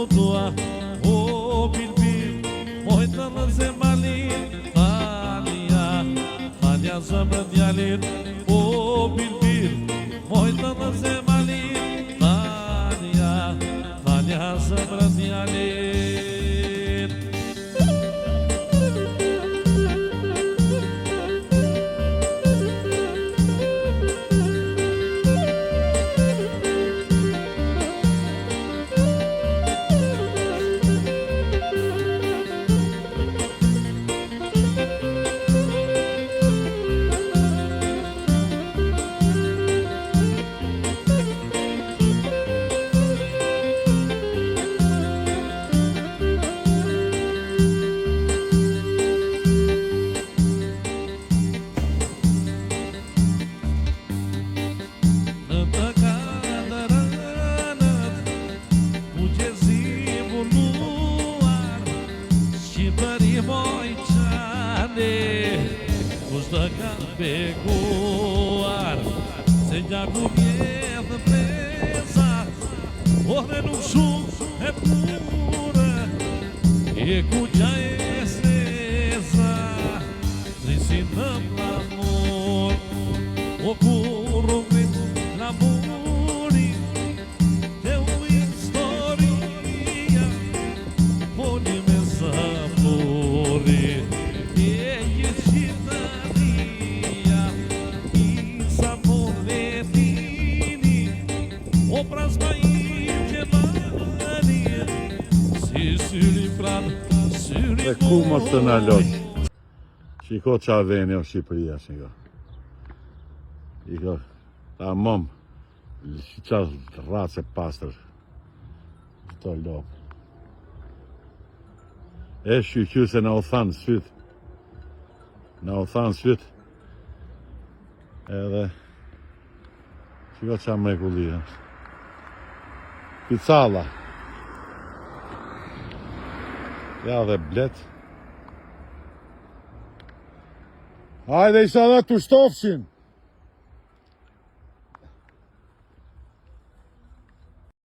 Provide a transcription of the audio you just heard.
tua, o bilbil, mojtë në zemalin, Tanja zëmër djalin, o bilbil, mojtë në zemalin, Tanja zëmër djalin. Kushtë ka beguar se gjaku vjetë presa, ore nuk shumë e pure, e ku gja e stresa, risi në plamur, o kur rrugrit lamuri, te u historia, poni me sapuri, Dhe ku mos të na losh. Shiko qa veni o Shqipëria, shiko. Shiko, ta mom, qa race pastër. Këto lopë. E shqyqy se na u thanë syt. Na u thanë syt. Edhe, shiko qa mrekulli është. Picalla. Ja dhe blet. Hajde isha dhe të shtofshin.